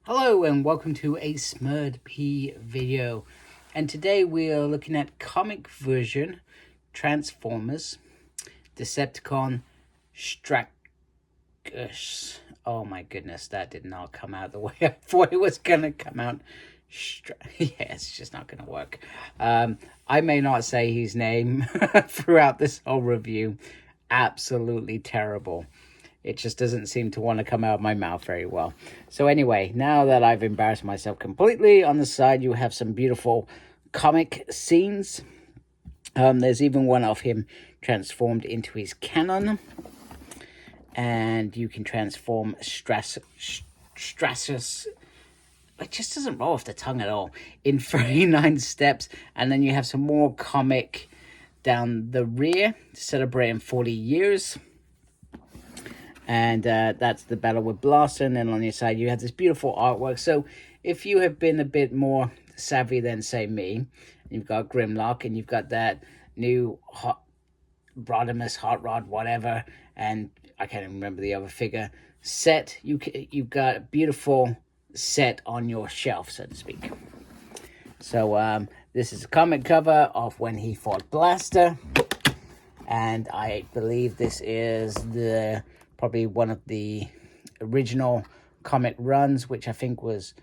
Hello and welcome to a SmurDP video, and today we are looking at comic version Transformers Decepticon Straxus. Oh my goodness, that did not come out the way I thought it was gonna come out. Yeah, it's just not gonna work. I may not say his name throughout this whole review. Absolutely terrible. It just doesn't seem to want to come out of my mouth very well. So anyway, now that I've embarrassed myself completely, on the side you have some beautiful comic scenes. There's even one of him transformed into his cannon. And you can transform Straxus. It just doesn't roll off the tongue at all. In 39 steps. And then you have some more comic down the rear, celebrating 40 years. And that's the battle with Blaster. And then on your side, you have this beautiful artwork. So if you have been a bit more savvy than, say, me, you've got Grimlock, and you've got that new Rodimus, Hot Rod, whatever, and I can't even remember the other figure set. You've got a beautiful set on your shelf, so to speak. So this is a comic cover of when he fought Blaster. And I believe this is probably one of the original comic runs, which I think was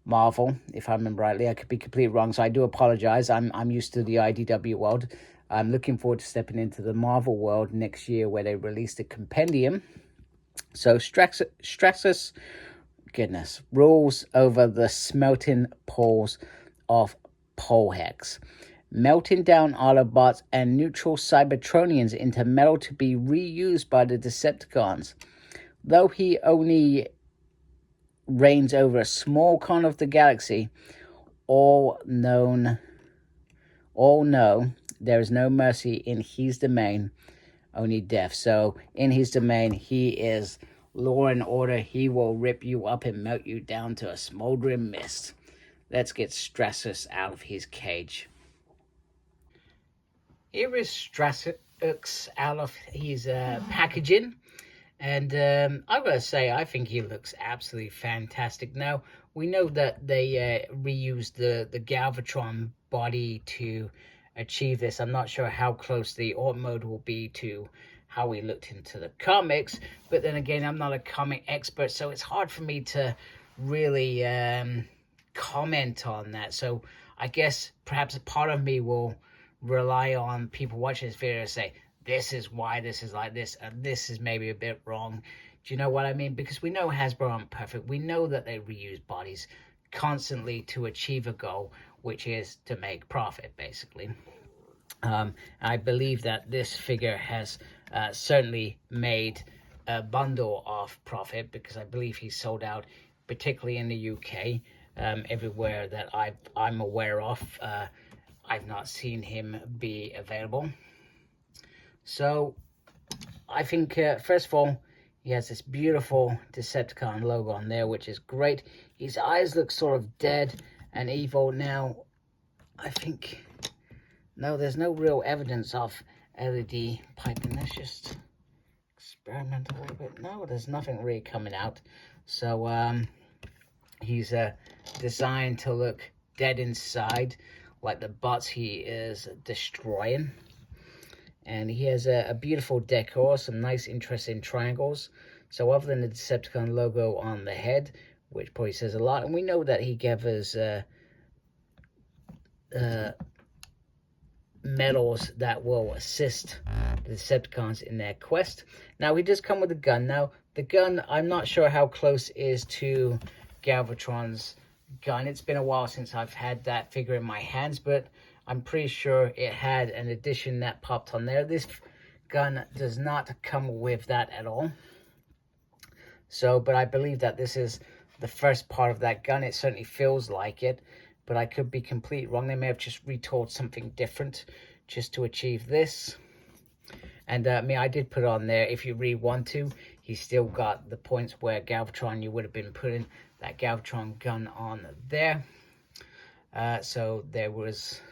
Marvel, if I remember rightly. I could be completely wrong, so I do apologize. I'm used to the IDW world. I'm looking forward to stepping into the Marvel world next year, where they released a compendium. So Straxus, goodness, rules over the smelting poles of Polyhex, melting down Autobots and neutral Cybertronians into metal to be reused by the Decepticons. Though he only reigns over a small corner of the galaxy, all know there is no mercy in his domain, only death. So in his domain, he is law and order. He will rip you up and melt you down to a smoldering mist. Let's get Straxus out of his cage. Here is Straxus out of his packaging, and I've got to say, I think he looks absolutely fantastic. Now, we know that they reused the Galvatron body to achieve this. I'm not sure how close the art mode will be to how we looked into the comics, but then again, I'm not a comic expert, so it's hard for me to really comment on that. So I guess perhaps a part of me will rely on people watching this video to say, this is why this is like this, and this is maybe a bit wrong. Do you know what I mean? Because we know Hasbro aren't perfect. We know that they reuse bodies constantly to achieve a goal, which is to make profit, basically. I believe that this figure has certainly made a bundle of profit, because I believe he's sold out, particularly in the UK. Everywhere that I'm aware of, I've not seen him be available. So I think, first of all, he has this beautiful Decepticon logo on there, which is great. His eyes look sort of dead and evil. Now, I think, no, there's no real evidence of LED piping. Let's just experiment a little bit. No, there's nothing really coming out. So he's designed to look dead inside, like the bots he is destroying. And he has a beautiful decor, some nice interesting triangles. So other than the Decepticon logo on the head, which probably says a lot, and we know that he gathers metals that will assist the Decepticons in their quest. Now, he does come with a gun. Now, the gun, I'm not sure how close it is to Galvatron's gun. It's been a while since I've had that figure in my hands, but I'm pretty sure it had an addition that popped on there. This gun does not come with that at all. So, but I believe that this is the first part of that gun. It certainly feels like it, but I could be completely wrong. They may have just retooled something different just to achieve this. And I did put on there, if you really want to, he's still got the points where Galvatron, you would have been putting that Galvatron gun on there. So there was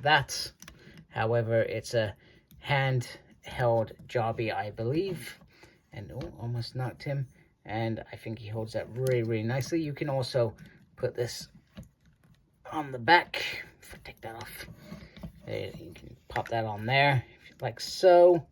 that. However, it's a handheld jobby, I believe. And oh, almost knocked him. and I think he holds that really, really nicely. You can also put this on the back. If I take that off, you can pop that on there, like so.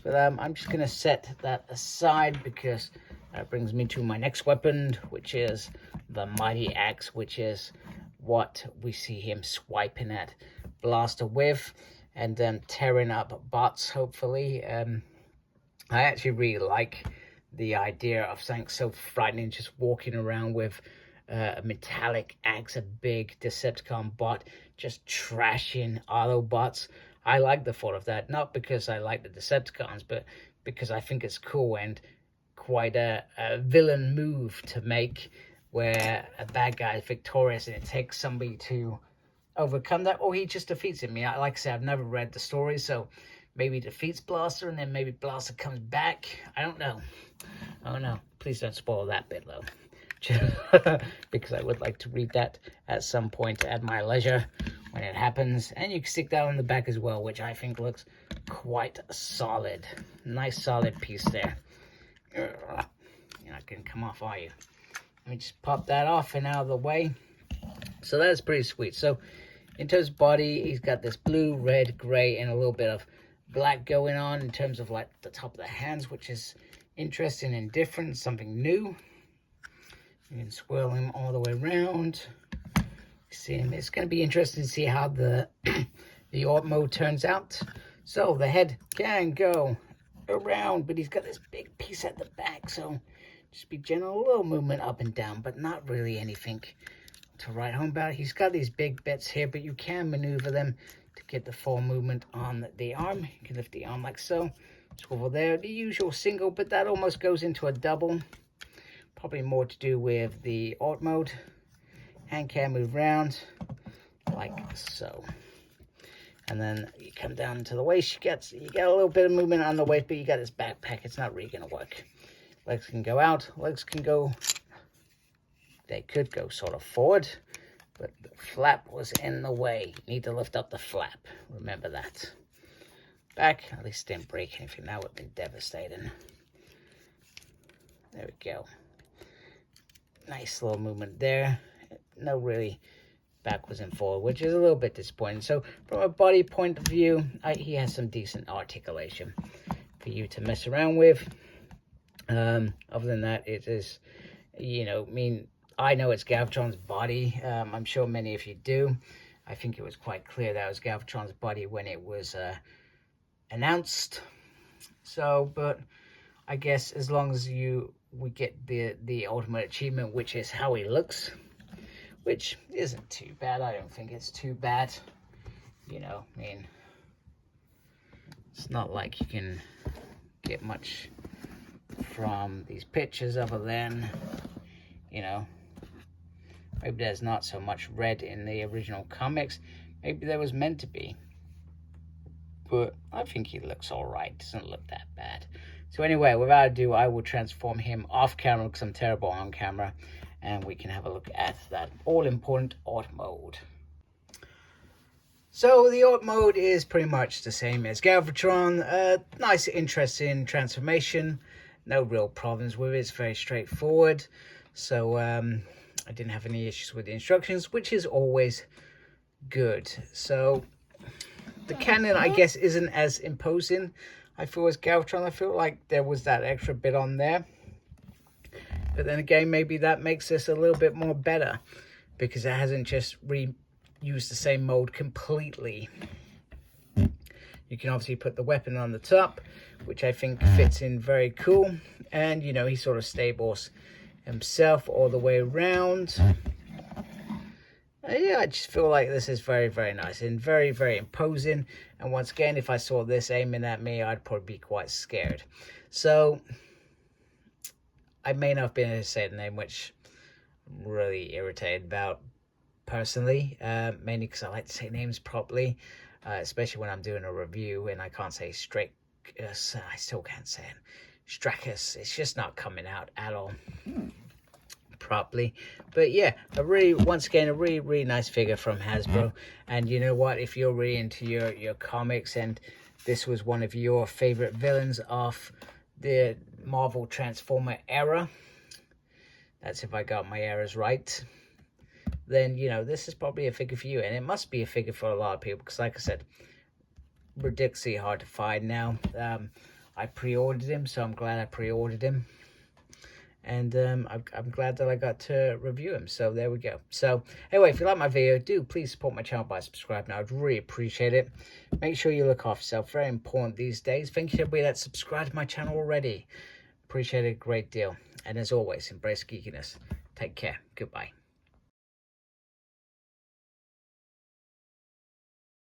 But I'm just going to set that aside because that brings me to my next weapon, which is the Mighty Axe, which is what we see him swiping at Blaster with and then tearing up bots, hopefully. I actually really like the idea of something so frightening, just walking around with a metallic axe, a big Decepticon bot, just trashing Autobots. I like the thought of that, not because I like the Decepticons, but because I think it's cool and quite a villain move to make, where a bad guy is victorious and it takes somebody to overcome that, or he just defeats him. Yeah, like I said, I've never read the story, so maybe he defeats Blaster and then maybe Blaster comes back. I don't know. Oh no, please don't spoil that bit though. Because I would like to read that at some point at my leisure when it happens. And you can stick that on the back as well, which I think looks quite solid. Nice solid piece there. You're not gonna come off, are you? Let me just pop that off and out of the way. So that's pretty sweet. So in terms of body, he's got this blue, red, gray, and a little bit of black going on in terms of like the top of the hands, which is interesting and different, something new. You can swirl him all the way around. See him. It's going to be interesting to see how the ART mode turns out. So the head can go around, but he's got this big piece at the back. So just be gentle, a little movement up and down, but not really anything to write home about. He's got these big bits here, but you can maneuver them to get the full movement on the arm. You can lift the arm like so. Swivel there. The usual single, but that almost goes into a double. Probably more to do with the ART mode. Hand can move around like so. And then you come down to the waist. You get a little bit of movement on the waist, but you got this backpack. It's not really going to work. Legs can go out. Legs can go... They could go sort of forward, but the flap was in the way. You need to lift up the flap. Remember that. Back. At least it didn't break anything. That would have been devastating. There we go. Nice little movement there. No really backwards and forward, which is a little bit disappointing. So from a body point of view, he has some decent articulation for you to mess around with. Other than that, it is, you know, I know it's Galvatron's body. I'm sure many of you do. I think it was quite clear that it was Galvatron's body when it was announced. So, but I guess as long as we get the ultimate achievement, which is how he looks, which isn't too bad. I don't think it's too bad. You know, I mean, it's not like you can get much from these pictures other than, you know, maybe there's not so much red in the original comics. Maybe there was meant to be. But I think he looks all right. Doesn't look that bad. So anyway, without ado, I will transform him off camera because I'm terrible on camera. And we can have a look at that all-important ART mode. So the ART mode is pretty much the same as Galvatron. Nice, interesting transformation. No real problems with it. It's very straightforward. So I didn't have any issues with the instructions, which is always good. So the cannon, I guess, isn't as imposing. I feel as Galvatron, I feel like there was that extra bit on there. But then again, maybe that makes this a little bit more better because it hasn't just reused the same mold completely. You can obviously put the weapon on the top, which I think fits in very cool. And, you know, he sort of stables himself all the way around. Yeah, I just feel like this is very, very nice and very, very imposing. And once again, if I saw this aiming at me, I'd probably be quite scared. So I may not have been able to say the name, which I'm really irritated about personally, mainly because I like to say names properly, especially when I'm doing a review and I can't say Straxus. I still can't say it. Straxus. It's just not coming out at all properly. But yeah, once again a really nice figure from Hasbro. And you know what, if you're really into your comics and this was one of your favorite villains of the Marvel Transformer era. That's if I got my errors right. Then, you know, this is probably a figure for you. And it must be a figure for a lot of people. Because, like I said, ridiculously hard to find now. I pre-ordered him, so I'm glad I pre-ordered him. And I'm glad that I got to review him. So there we go. So anyway, if you like my video, do please support my channel by subscribing. I'd really appreciate it. Make sure you look after yourself. Very important these days. Thank you to everybody that subscribed to my channel already. Appreciate it a great deal. And as always, embrace geekiness. Take care. Goodbye.